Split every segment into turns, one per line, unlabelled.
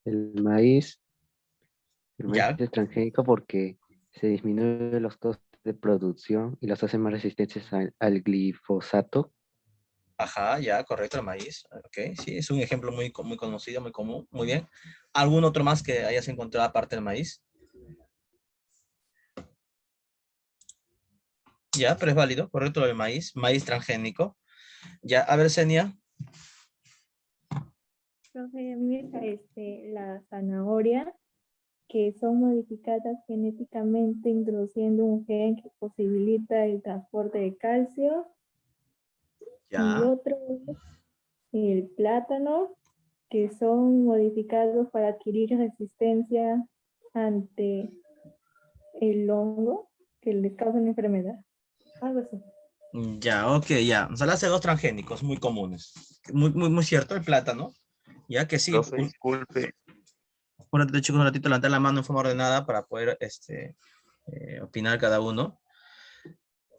El maíz
Ya,
es transgénico porque se disminuyen los costos de producción y los hace más resistentes al glifosato.
ajá, ya, correcto, el maíz. Ok, sí, es un ejemplo muy conocido, muy común, muy bien. ¿Algún otro más que hayas encontrado aparte del maíz? Ya, pero es válido, correcto, lo del maíz, maíz transgénico. Ya, a ver, Senia.
Profe, a mí me parece la zanahoria, que son modificadas genéticamente introduciendo un gen que posibilita el transporte de calcio. Y
Ya,
otro es el plátano, que son modificados para adquirir resistencia ante el hongo que les causa una enfermedad. Algo así.
ya, ok, ya. Nos hablaste de dos transgénicos muy comunes. Muy cierto, el plátano. Ya que sí,
Profe, disculpe.
un ratito, chicos, un ratito, levantar la mano en forma ordenada para poder opinar cada uno.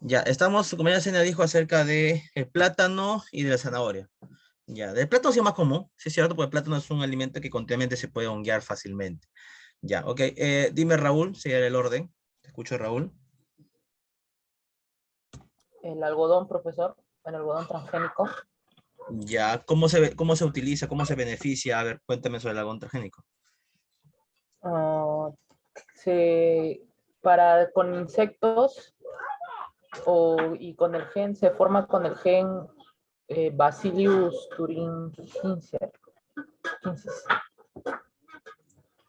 Ya, estamos, como ya Senia dijo, acerca de el plátano y de la zanahoria. Ya, del plátano sí es más común, sí es cierto, porque el plátano es un alimento que continuamente se puede honguear fácilmente. Ya, ok. Dime, Raúl, seguir el orden. Te escucho, Raúl.
El algodón, profesor, el algodón transgénico.
Ya, cómo se utiliza, cómo se beneficia? A ver, cuéntame sobre el algodón transgénico.
Uh, con insectos y con el gen, se forma con el gen Bacillus thuringiensis.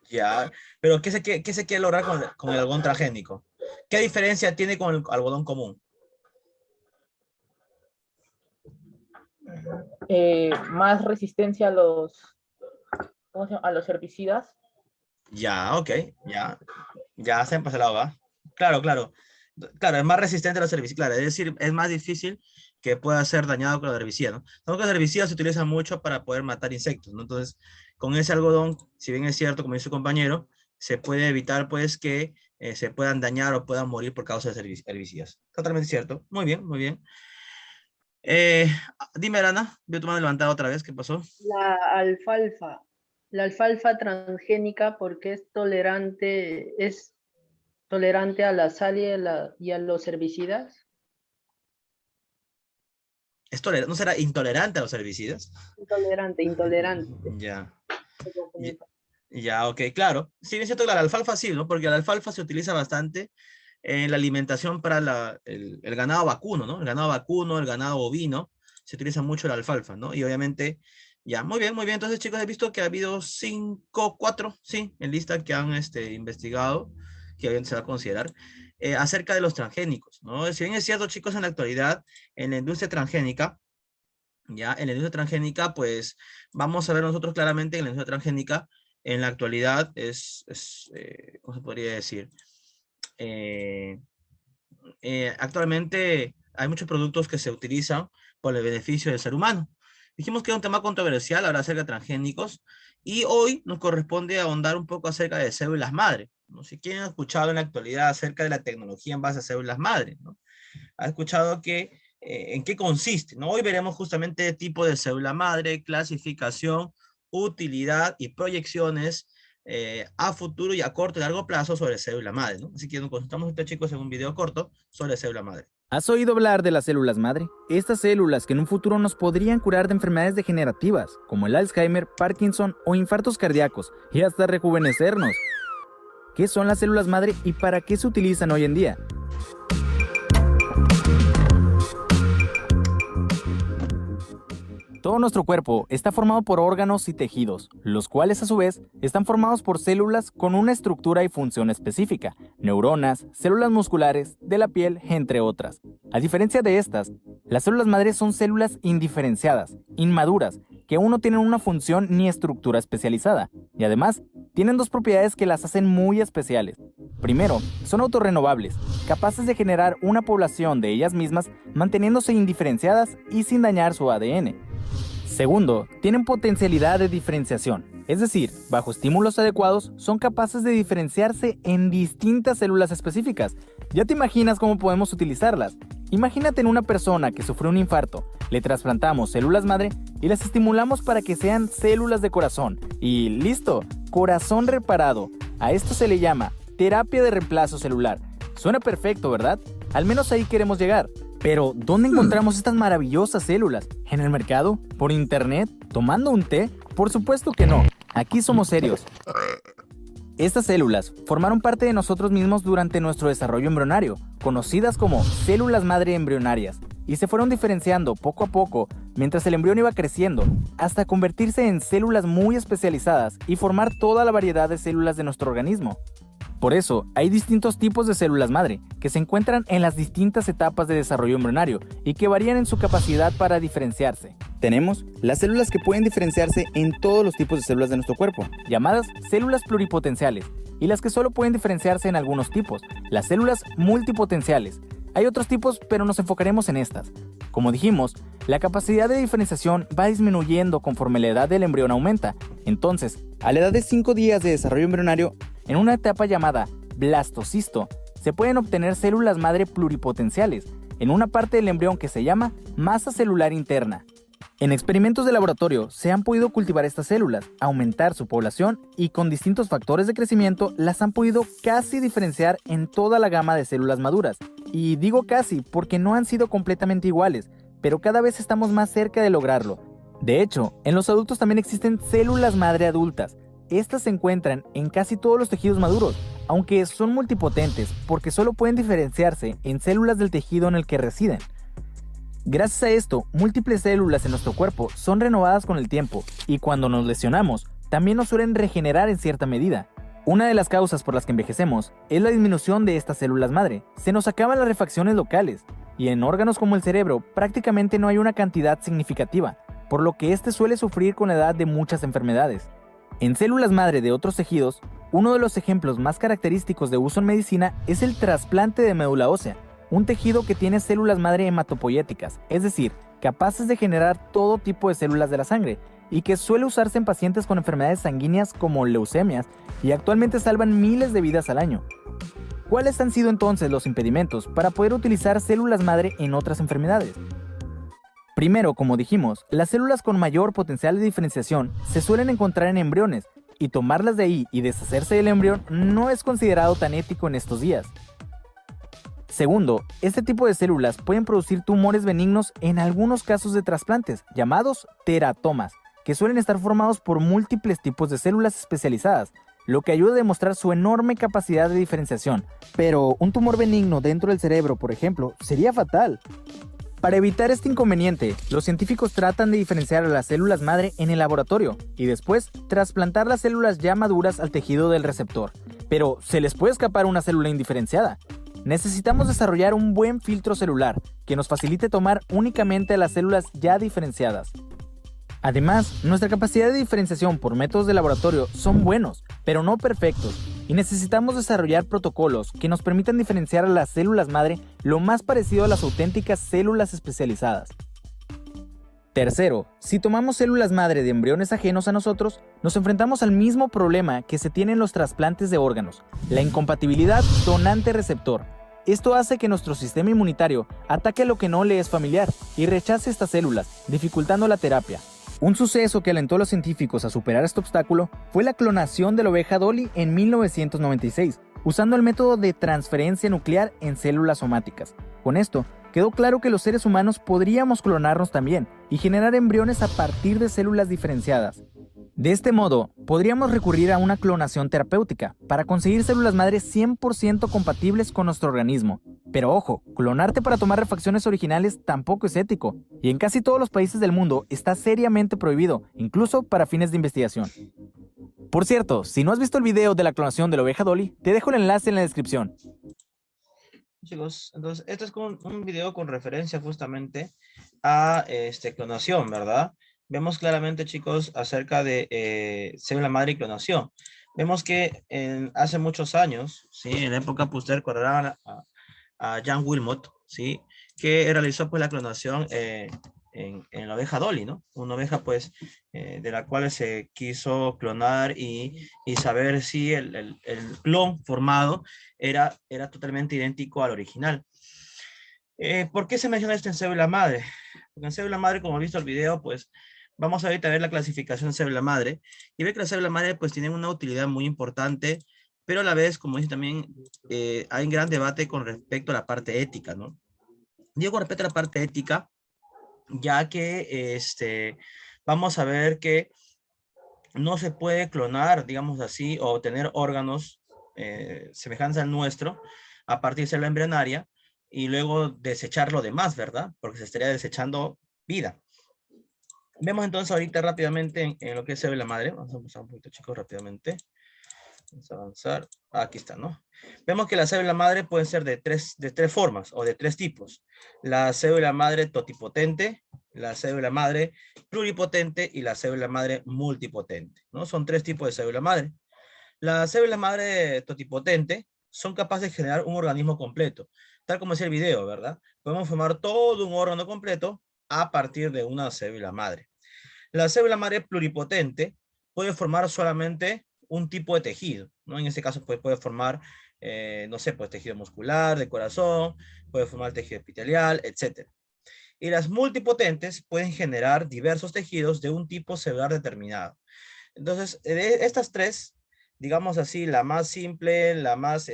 Ya, pero ¿qué se quiere lograr con el algodón transgénico? ¿Qué diferencia tiene con el algodón común?
Más resistencia a ¿cómo se llama? A los herbicidas.
Ya, ok, ya se empezó la hoja. Claro, claro. Claro, es más resistente a los herbicidas, claro, es decir, es más difícil que pueda ser dañado con los herbicidas, ¿no? Sabemos que los herbicidas se utilizan mucho para poder matar insectos, ¿no? Entonces, con ese algodón, si bien es cierto, como dice su compañero, se puede evitar, pues, que se puedan dañar o puedan morir por causa de herbicidas. Totalmente cierto. Muy bien, muy bien. Eh, Dime, Arana, veo tu mano levantada otra vez, ¿qué pasó?
La alfalfa transgénica porque es tolerante a la sal y a los herbicidas.
¿No será intolerante a los herbicidas?
Intolerante.
Ya. Ya, ok, claro. Sí, es cierto que la alfalfa sí, ¿no? Porque la alfalfa se utiliza bastante en la alimentación para el ganado vacuno, ¿no? El ganado vacuno, el ganado bovino, se utiliza mucho la alfalfa, ¿no? Y obviamente, ya, muy bien, muy bien. Entonces, chicos, he visto que ha habido 4, sí, en lista que han investigado, que obviamente se va a considerar, acerca de los transgénicos, ¿no? Si bien es cierto, chicos, en la actualidad, en la industria transgénica, ya, en la industria transgénica, pues, vamos a ver nosotros claramente en la industria transgénica, en la actualidad ¿cómo se podría decir? Actualmente hay muchos productos que se utilizan por el beneficio del ser humano. Dijimos que era un tema controversial, ahora acerca de transgénicos, y hoy nos corresponde ahondar un poco acerca de células madre, ¿no? Si quieren ha escuchado en la actualidad acerca de la tecnología en base a células madre, ¿no? Ha escuchado en qué consiste, ¿no? Hoy veremos justamente tipo de célula madre, clasificación, utilidad y proyecciones a futuro y a corto y largo plazo sobre célula madre, ¿no? Así que nos concentramos estos chicos en un video corto sobre célula madre.
¿Has oído hablar de las células madre? Estas células que en un futuro nos podrían curar de enfermedades degenerativas, como el Alzheimer, Parkinson o infartos cardíacos, y hasta rejuvenecernos. ¿Qué son las células madre y para qué se utilizan hoy en día? Todo nuestro cuerpo está formado por órganos y tejidos, los cuales a su vez están formados por células con una estructura y función específica, neuronas, células musculares, de la piel, entre otras. A diferencia de estas, las células madre son células indiferenciadas, inmaduras, que aún no tienen una función ni estructura especializada, y además tienen dos propiedades que las hacen muy especiales. Primero, son autorrenovables, capaces de generar una población de ellas mismas manteniéndose indiferenciadas y sin dañar su ADN. Segundo, tienen potencialidad de diferenciación, es decir, bajo estímulos adecuados son capaces de diferenciarse en distintas células específicas. Ya te imaginas cómo podemos utilizarlas. Imagínate en una persona que sufrió un infarto, le trasplantamos células madre y las estimulamos para que sean células de corazón. Y listo, corazón reparado. A esto se le llama terapia de reemplazo celular. Suena perfecto, ¿verdad? Al menos ahí queremos llegar. Pero, ¿dónde encontramos estas maravillosas células? ¿En el mercado? ¿Por internet? ¿Tomando un té? Por supuesto que no. Aquí somos serios. Estas células formaron parte de nosotros mismos durante nuestro desarrollo embrionario, conocidas como células madre embrionarias, y se fueron diferenciando poco a poco mientras el embrión iba creciendo, hasta convertirse en células muy especializadas y formar toda la variedad de células de nuestro organismo. Por eso, hay distintos tipos de células madre, que se encuentran en las distintas etapas de desarrollo embrionario y que varían en su capacidad para diferenciarse. Tenemos las células que pueden diferenciarse en todos los tipos de células de nuestro cuerpo, llamadas células pluripotenciales, y las que solo pueden diferenciarse en algunos tipos, las células multipotenciales. Hay otros tipos, pero nos enfocaremos en estas. Como dijimos, la capacidad de diferenciación va disminuyendo conforme la edad del embrión aumenta. Entonces, a la edad de 5 días de desarrollo embrionario, en una etapa llamada blastocisto, se pueden obtener células madre pluripotenciales en una parte del embrión que se llama masa celular interna. En experimentos de laboratorio se han podido cultivar estas células, aumentar su población y con distintos factores de crecimiento las han podido casi diferenciar en toda la gama de células maduras. Y digo casi porque no han sido completamente iguales, pero cada vez estamos más cerca de lograrlo. De hecho, en los adultos también existen células madre adultas. Estas se encuentran en casi todos los tejidos maduros, aunque son multipotentes porque solo pueden diferenciarse en células del tejido en el que residen. Gracias a esto, múltiples células en nuestro cuerpo son renovadas con el tiempo y cuando nos lesionamos, también nos suelen regenerar en cierta medida. Una de las causas por las que envejecemos es la disminución de estas células madre. Se nos acaban las refacciones locales y en órganos como el cerebro prácticamente no hay una cantidad significativa, por lo que este suele sufrir con la edad de muchas enfermedades. En células madre de otros tejidos, uno de los ejemplos más característicos de uso en medicina es el trasplante de médula ósea, un tejido que tiene células madre hematopoyéticas, es decir, capaces de generar todo tipo de células de la sangre, y que suele usarse en pacientes con enfermedades sanguíneas como leucemias, y actualmente salvan miles de vidas al año. ¿Cuáles han sido entonces los impedimentos para poder utilizar células madre en otras enfermedades? Primero, como dijimos, las células con mayor potencial de diferenciación se suelen encontrar en embriones, y tomarlas de ahí y deshacerse del embrión no es considerado tan ético en estos días. Segundo, este tipo de células pueden producir tumores benignos en algunos casos de trasplantes, llamados teratomas, que suelen estar formados por múltiples tipos de células especializadas, lo que ayuda a demostrar su enorme capacidad de diferenciación. Pero un tumor benigno dentro del cerebro, por ejemplo, sería fatal. Para evitar este inconveniente, los científicos tratan de diferenciar a las células madre en el laboratorio y después trasplantar las células ya maduras al tejido del receptor. Pero, ¿se les puede escapar una célula indiferenciada? Necesitamos desarrollar un buen filtro celular que nos facilite tomar únicamente a las células ya diferenciadas. Además, nuestra capacidad de diferenciación por métodos de laboratorio son buenos, pero no perfectos, y necesitamos desarrollar protocolos que nos permitan diferenciar a las células madre lo más parecido a las auténticas células especializadas. Tercero, si tomamos células madre de embriones ajenos a nosotros, nos enfrentamos al mismo problema que se tiene en los trasplantes de órganos, la incompatibilidad donante-receptor. Esto hace que nuestro sistema inmunitario ataque a lo que no le es familiar y rechace estas células, dificultando la terapia. Un suceso que alentó a los científicos a superar este obstáculo fue la clonación de la oveja Dolly en 1996, usando el método de transferencia nuclear en células somáticas. Con esto, quedó claro que los seres humanos podríamos clonarnos también y generar embriones a partir de células diferenciadas. De este modo, podríamos recurrir a una clonación terapéutica para conseguir células madres 100% compatibles con nuestro organismo. Pero ojo, clonarte para tomar refacciones originales tampoco es ético, y en casi todos los países del mundo está seriamente prohibido, incluso para fines de investigación. Por cierto, si no has visto el video de la clonación de la oveja Dolly, te dejo el enlace en la descripción.
Chicos, entonces, esto es un video con referencia justamente a clonación, ¿verdad? Vemos claramente, chicos, acerca de célula madre y clonación. Vemos que hace muchos años, ¿sí? En la época, pues, ustedes recordarán a Jan Wilmot, ¿sí? Que realizó, pues, la clonación en la oveja Dolly, ¿no? Una oveja, pues, de la cual se quiso clonar y saber si el clon formado era totalmente idéntico al original. ¿Por qué se menciona esto en célula madre? Porque en célula madre, como he visto el video, pues vamos ahorita a ver la clasificación de célula madre y ver que la célula madre pues tiene una utilidad muy importante, pero a la vez, como dice también, hay un gran debate con respecto a la parte ética, ¿no? Digo con respecto a la parte ética, ya que vamos a ver que no se puede clonar, digamos así, o obtener órganos semejantes al nuestro a partir de célula embrionaria y luego desechar lo demás, ¿verdad? Porque se estaría desechando vida. Vemos entonces ahorita rápidamente en lo que es célula madre. Vamos a pasar un poquito, chicos, rápidamente. Vamos a avanzar. Aquí está, ¿no? Vemos que la célula madre puede ser de tres formas o de tres tipos. La célula madre totipotente, la célula madre pluripotente y la célula madre multipotente, ¿no? Son tres tipos de célula madre. Las células madre totipotente son capaces de generar un organismo completo, tal como decía el video, ¿verdad? Podemos formar todo un órgano completo a partir de una célula madre. La célula madre pluripotente puede formar solamente un tipo de tejido, ¿no? En este caso puede formar, no sé, pues tejido muscular, de corazón, puede formar tejido epitelial, etc. Y las multipotentes pueden generar diversos tejidos de un tipo celular determinado. Entonces, de estas tres, digamos así, la más simple, la más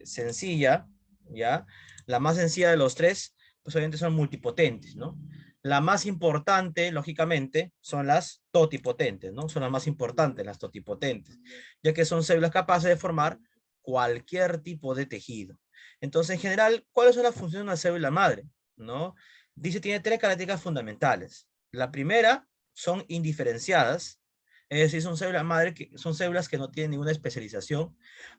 sencilla, ¿ya? La más sencilla de los tres, pues obviamente son multipotentes, ¿no? La más importante, lógicamente, son las totipotentes, ¿no? Son las más importantes, las totipotentes, ya que son células capaces de formar cualquier tipo de tejido. Entonces, en general, ¿cuáles son las funciones de una célula madre? ¿No? Dice, tiene tres características fundamentales. La primera, son indiferenciadas, es decir, son células madre son células que no tienen ninguna especialización,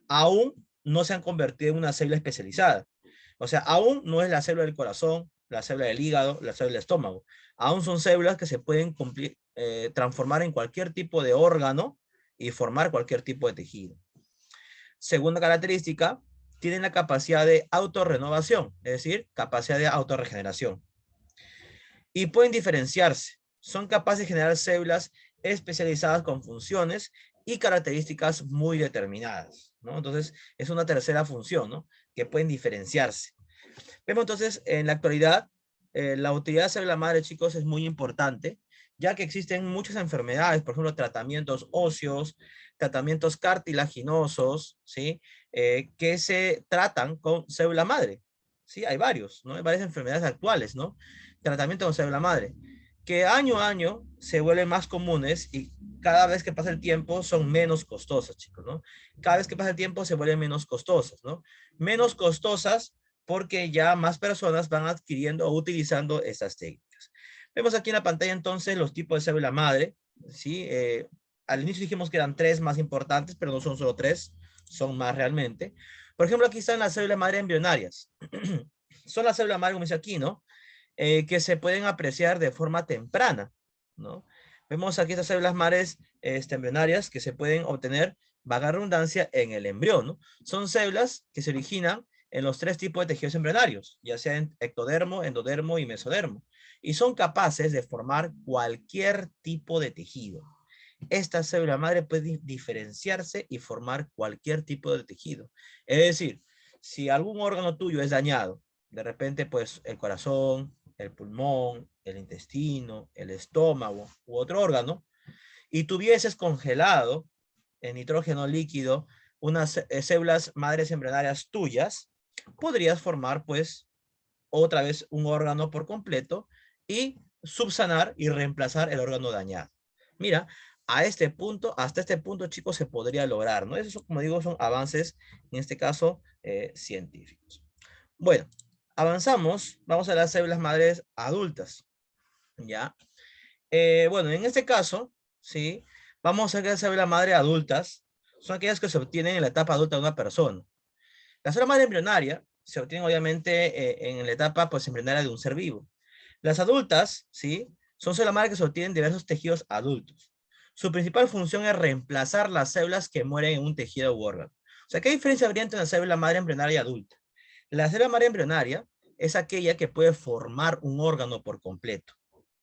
aún no se han convertido en una célula especializada. O sea, aún no es la célula del corazón, la célula del hígado, la célula del estómago. Aún son células que se pueden transformar en cualquier tipo de órgano y formar cualquier tipo de tejido. Segunda característica, tienen la capacidad de autorrenovación, es decir, capacidad de autorregeneración. Y pueden diferenciarse. Son capaces de generar células especializadas con funciones y características muy determinadas, ¿no? Entonces, es una tercera función, ¿no? Que pueden diferenciarse. Vemos entonces, en la actualidad, la utilidad de célula madre, chicos, es muy importante, ya que existen muchas enfermedades, por ejemplo, tratamientos óseos, tratamientos cartilaginosos, ¿sí? Que se tratan con célula madre, ¿sí? Hay varios, ¿no? Hay varias enfermedades actuales, ¿no? Tratamiento con célula madre, que año a año se vuelven más comunes y cada vez que pasa el tiempo son menos costosas, chicos, ¿no? Cada vez que pasa el tiempo se vuelven menos costosas, ¿no? Menos costosas porque ya más personas van adquiriendo o utilizando estas técnicas. Vemos aquí en la pantalla entonces los tipos de célula madre, ¿sí? Al inicio dijimos que eran tres más importantes, pero no son solo tres, son más realmente. Por ejemplo, aquí están las células madre embrionarias. Son las células madre, como dice aquí, ¿no? Que se pueden apreciar de forma temprana, ¿no? Vemos aquí estas células madres embrionarias que se pueden obtener, vaga redundancia, en el embrión, ¿no? Son células que se originan en los tres tipos de tejidos embrionarios, ya sea en ectodermo, endodermo y mesodermo, y son capaces de formar cualquier tipo de tejido. Esta célula madre puede diferenciarse y formar cualquier tipo de tejido. Es decir, si algún órgano tuyo es dañado, de repente pues el corazón, el pulmón, el intestino, el estómago u otro órgano, y tuvieses congelado en nitrógeno líquido unas células madres embrionarias tuyas, podrías formar pues otra vez un órgano por completo y subsanar y reemplazar el órgano dañado. Mira, hasta este punto, chicos, se podría lograr, ¿no? Eso, como digo, son avances, en este caso, científicos. Bueno, avanzamos, vamos a las células madres adultas, ¿ya? Bueno, en este caso, ¿sí? Vamos a ver que las células madre adultas son aquellas que se obtienen en la etapa adulta de una persona. La célula madre embrionaria se obtienen obviamente en la etapa pues, embrionaria de un ser vivo. Las adultas, ¿sí? Son células madre que se obtienen en diversos tejidos adultos. Su principal función es reemplazar las células que mueren en un tejido u órgano. O sea, ¿qué diferencia habría entre una célula madre embrionaria y adulta? La célula madre embrionaria es aquella que puede formar un órgano por completo.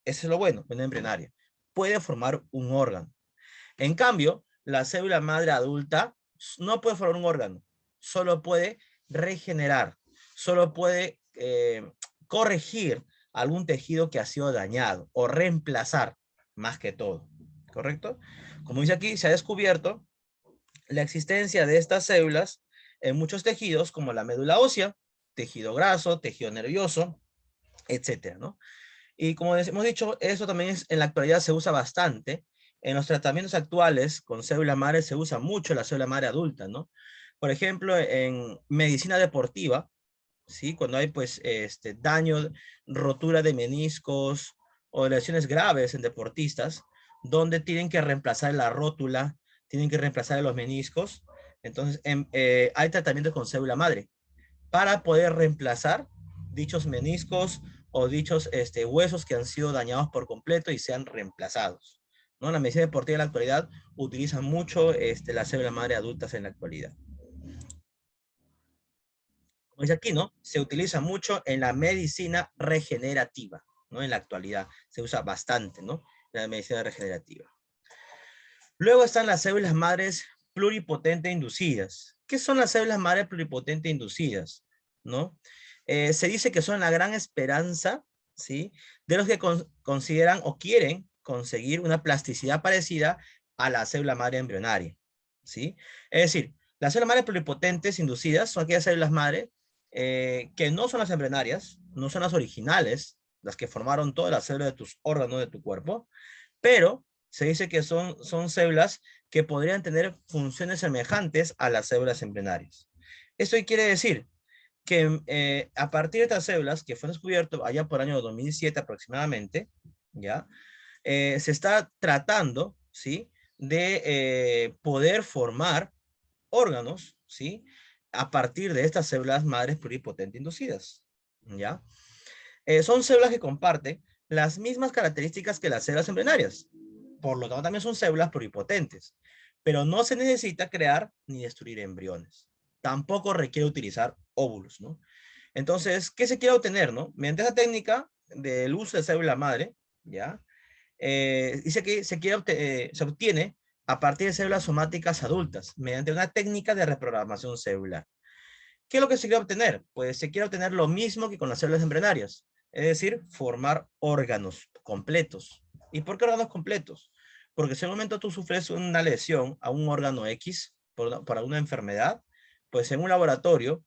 Eso es lo bueno, una embrionaria. Puede formar un órgano. En cambio, la célula madre adulta no puede formar un órgano. Solo puede regenerar. Solo puede corregir algún tejido que ha sido dañado o reemplazar más que todo, ¿correcto? Como dice aquí, se ha descubierto la existencia de estas células en muchos tejidos como la médula ósea, tejido graso, tejido nervioso, etcétera, ¿no? Y como hemos dicho, eso también en la actualidad se usa bastante. En los tratamientos actuales con célula madre se usa mucho la célula madre adulta, ¿no? Por ejemplo, en medicina deportiva, ¿sí? Cuando hay pues daño, rotura de meniscos o lesiones graves en deportistas, donde tienen que reemplazar la rótula, tienen que reemplazar los meniscos. Entonces, hay tratamientos con célula madre para poder reemplazar dichos meniscos o dichos huesos que han sido dañados por completo y sean reemplazados, ¿no? La medicina deportiva en la actualidad utiliza mucho las células madre adultas en la actualidad. Como dice aquí, ¿no? Se utiliza mucho en la medicina regenerativa, ¿no? En la actualidad se usa bastante, ¿no? En la medicina regenerativa. Luego están las células madres pluripotentes inducidas. ¿Qué son las células madres pluripotentes inducidas? ¿No? Se dice que son la gran esperanza, ¿sí? De los que consideran o quieren conseguir una plasticidad parecida a la célula madre embrionaria, ¿sí? Es decir, las células madres pluripotentes inducidas son aquellas células madre que no son las embrionarias, no son las originales, las que formaron todas las células de tus órganos de tu cuerpo, pero se dice que son células que podrían tener funciones semejantes a las células embrionarias. Esto quiere decir que a partir de estas células, que fue descubierto allá por el año 2007 aproximadamente, ¿ya? Se está tratando, ¿sí? De poder formar órganos, ¿sí? A partir de estas células madres pluripotentes inducidas, ¿ya? Son células que comparten las mismas características que las células embrionarias. Por lo tanto, también son células pluripotentes. Pero no se necesita crear ni destruir embriones. Tampoco requiere utilizar óvulos, ¿no? Entonces, ¿qué se quiere obtener, no? Mediante esa técnica del uso de célula madre, ¿ya? Dice que se obtiene a partir de células somáticas adultas, mediante una técnica de reprogramación celular. ¿Qué es lo que se quiere obtener? Pues se quiere obtener lo mismo que con las células embrionarias, es decir, formar órganos completos. ¿Y por qué órganos completos? Porque si en un momento tú sufres una lesión a un órgano X por alguna enfermedad, pues en un laboratorio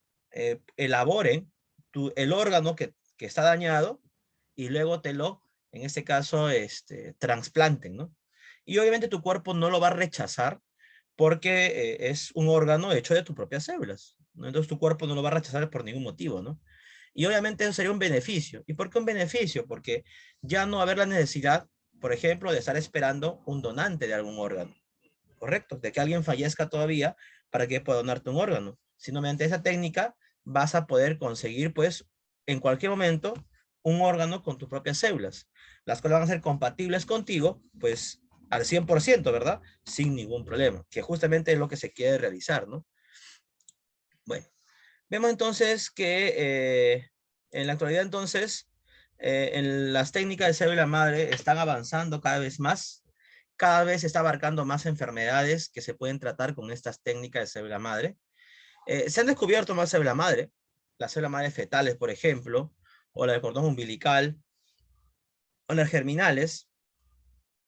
elaboren el órgano que está dañado y luego en este caso, trasplanten, ¿no? Y obviamente tu cuerpo no lo va a rechazar porque es un órgano hecho de tus propias células, ¿no? Entonces tu cuerpo no lo va a rechazar por ningún motivo, ¿no? Y obviamente eso sería un beneficio. ¿Y por qué un beneficio? Porque ya no va a haber la necesidad, por ejemplo, de estar esperando un donante de algún órgano, ¿correcto? De que alguien fallezca todavía para que pueda donarte un órgano. Sino mediante esa técnica vas a poder conseguir, pues, en cualquier momento, un órgano con tus propias células, las cuales van a ser compatibles contigo, pues, al 100%, ¿verdad? Sin ningún problema, que justamente es lo que se quiere realizar, ¿no? Bueno, vemos entonces que en la actualidad, entonces, en las técnicas de célula madre están avanzando cada vez más. Cada vez se está abarcando más enfermedades que se pueden tratar con estas técnicas de célula madre. Se han descubierto más célula madre, las células madres fetales, por ejemplo, o la del cordón umbilical, o las germinales,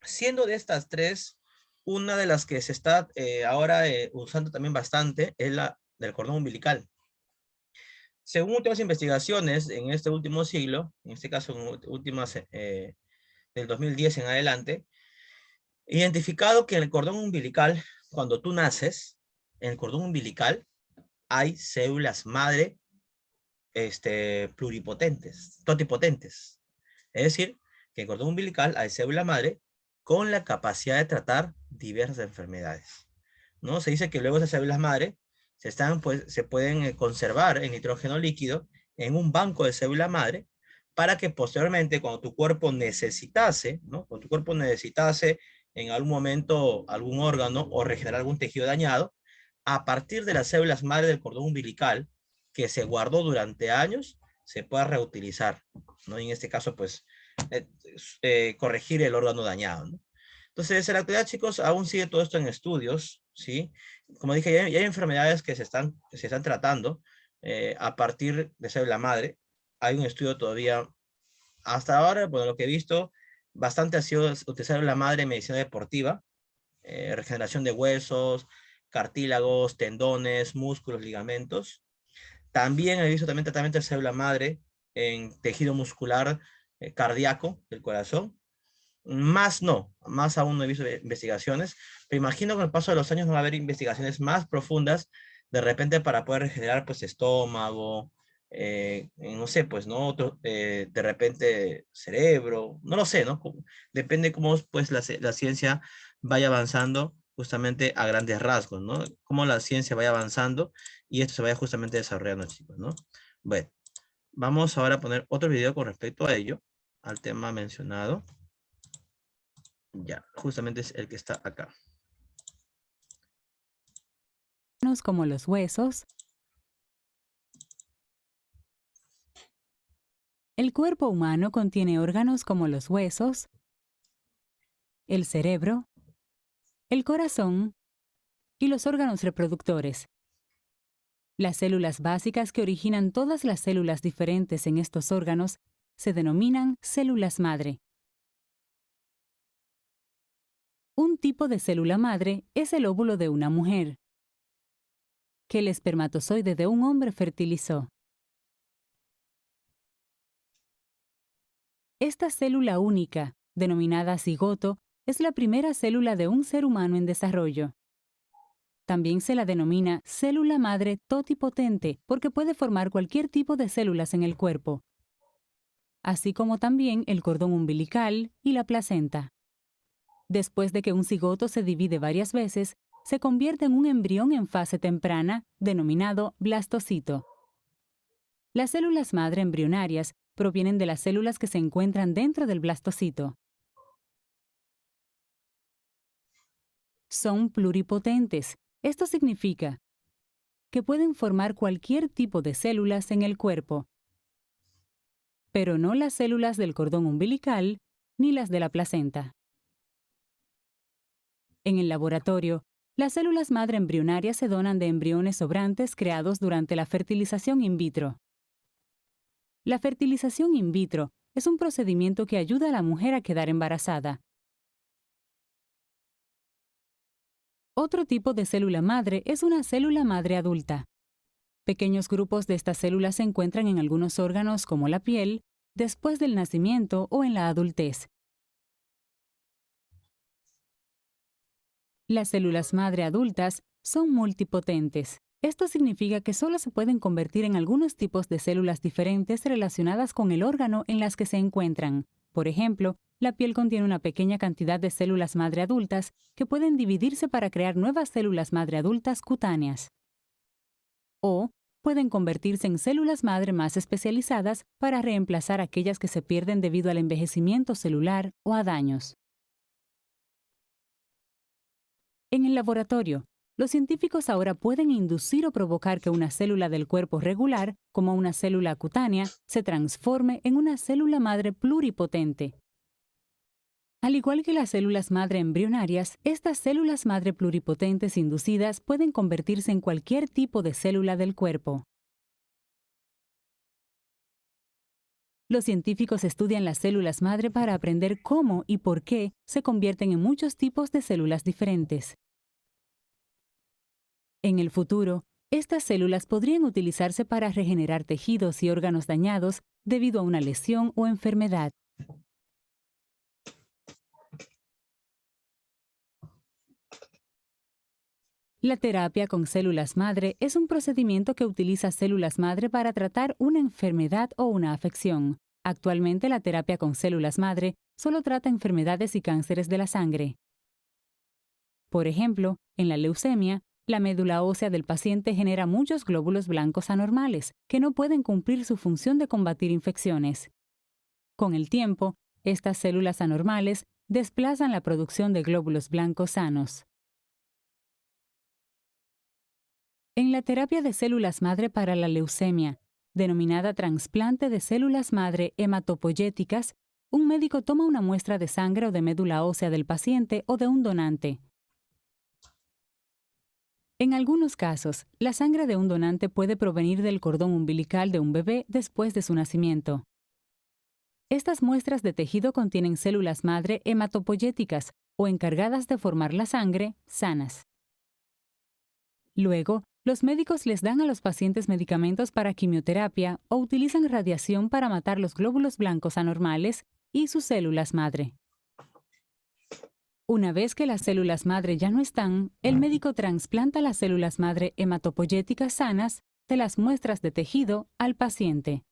siendo de estas tres, una de las que se está ahora usando también bastante es la del cordón umbilical. Según últimas investigaciones en este último siglo, en este caso en últimas del 2010 en adelante, identificado que en el cordón umbilical, cuando tú naces, en el cordón umbilical hay células madre pluripotentes, totipotentes. Es decir, que en el cordón umbilical hay célula madre con la capacidad de tratar diversas enfermedades, ¿no? Se dice que luego esas células madre se pueden conservar en nitrógeno líquido en un banco de célula madre para que posteriormente, cuando tu cuerpo necesitase, ¿no? Cuando tu cuerpo necesitase en algún momento algún órgano o regenerar algún tejido dañado, a partir de las células madre del cordón umbilical que se guardó durante años, se pueda reutilizar, ¿no? Y en este caso, pues, corregir el órgano dañado, ¿no? Entonces, en la actualidad, chicos, aún sigue todo esto en estudios, ¿sí? Como dije, ya hay enfermedades que se están tratando a partir de célula madre, hay un estudio todavía, hasta ahora, bueno, lo que he visto, bastante ha sido utilizar la madre en medicina deportiva, regeneración de huesos, cartílagos, tendones, músculos, ligamentos. También he visto también tratamiento de célula madre en tejido muscular cardíaco del corazón. Más no, más aún no he visto investigaciones, pero imagino que con el paso de los años va a haber investigaciones más profundas, de repente para poder regenerar pues estómago, no sé, pues, ¿no? Otro, de repente cerebro, no lo sé, ¿no? Depende cómo pues la ciencia vaya avanzando justamente a grandes rasgos, ¿no? Cómo la ciencia vaya avanzando y esto se vaya justamente desarrollando, chicos, ¿no? Bueno, vamos ahora a poner otro video con respecto a ello, al tema mencionado. Ya, justamente es el que está acá.
Como los huesos. El cuerpo humano contiene órganos como los huesos, el cerebro, el corazón y los órganos reproductores. Las células básicas que originan todas las células diferentes en estos órganos se denominan células madre. Un tipo de célula madre es el óvulo de una mujer, que el espermatozoide de un hombre fertilizó. Esta célula única, denominada cigoto, es la primera célula de un ser humano en desarrollo. También se la denomina célula madre totipotente porque puede formar cualquier tipo de células en el cuerpo, así como también el cordón umbilical y la placenta. Después de que un cigoto se divide varias veces, se convierte en un embrión en fase temprana, denominado blastocito. Las células madre embrionarias provienen de las células que se encuentran dentro del blastocito. Son pluripotentes. Esto significa que pueden formar cualquier tipo de células en el cuerpo, pero no las células del cordón umbilical ni las de la placenta. En el laboratorio, las células madre embrionarias se donan de embriones sobrantes creados durante la fertilización in vitro. La fertilización in vitro es un procedimiento que ayuda a la mujer a quedar embarazada. Otro tipo de célula madre es una célula madre adulta. Pequeños grupos de estas células se encuentran en algunos órganos como la piel, después del nacimiento o en la adultez. Las células madre adultas son multipotentes. Esto significa que solo se pueden convertir en algunos tipos de células diferentes relacionadas con el órgano en las que se encuentran. Por ejemplo, la piel contiene una pequeña cantidad de células madre adultas que pueden dividirse para crear nuevas células madre adultas cutáneas. O pueden convertirse en células madre más especializadas para reemplazar aquellas que se pierden debido al envejecimiento celular o a daños. En el laboratorio, los científicos ahora pueden inducir o provocar que una célula del cuerpo regular, como una célula cutánea, se transforme en una célula madre pluripotente. Al igual que las células madre embrionarias, estas células madre pluripotentes inducidas pueden convertirse en cualquier tipo de célula del cuerpo. Los científicos estudian las células madre para aprender cómo y por qué se convierten en muchos tipos de células diferentes. En el futuro, estas células podrían utilizarse para regenerar tejidos y órganos dañados debido a una lesión o enfermedad. La terapia con células madre es un procedimiento que utiliza células madre para tratar una enfermedad o una afección. Actualmente, la terapia con células madre solo trata enfermedades y cánceres de la sangre. Por ejemplo, en la leucemia, la médula ósea del paciente genera muchos glóbulos blancos anormales que no pueden cumplir su función de combatir infecciones. Con el tiempo, estas células anormales desplazan la producción de glóbulos blancos sanos. En la terapia de células madre para la leucemia, denominada trasplante de células madre hematopoyéticas, un médico toma una muestra de sangre o de médula ósea del paciente o de un donante. En algunos casos, la sangre de un donante puede provenir del cordón umbilical de un bebé después de su nacimiento. Estas muestras de tejido contienen células madre hematopoyéticas o encargadas de formar la sangre, sanas. Luego, los médicos les dan a los pacientes medicamentos para quimioterapia o utilizan radiación para matar los glóbulos blancos anormales y sus células madre. Una vez que las células madre ya no están, el médico trasplanta las células madre hematopoyéticas sanas de las muestras de tejido al paciente.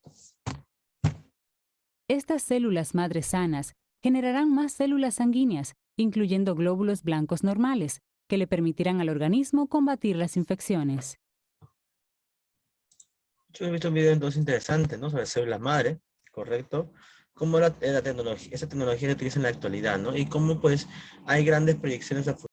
Estas células madre sanas generarán más células sanguíneas, incluyendo glóbulos blancos normales, que le permitirán al organismo combatir las infecciones.
Yo he visto un video entonces interesante, ¿no? Sobre células madre, ¿correcto? Cómo esa tecnología se utiliza en la actualidad, ¿no? Y cómo pues hay grandes proyecciones a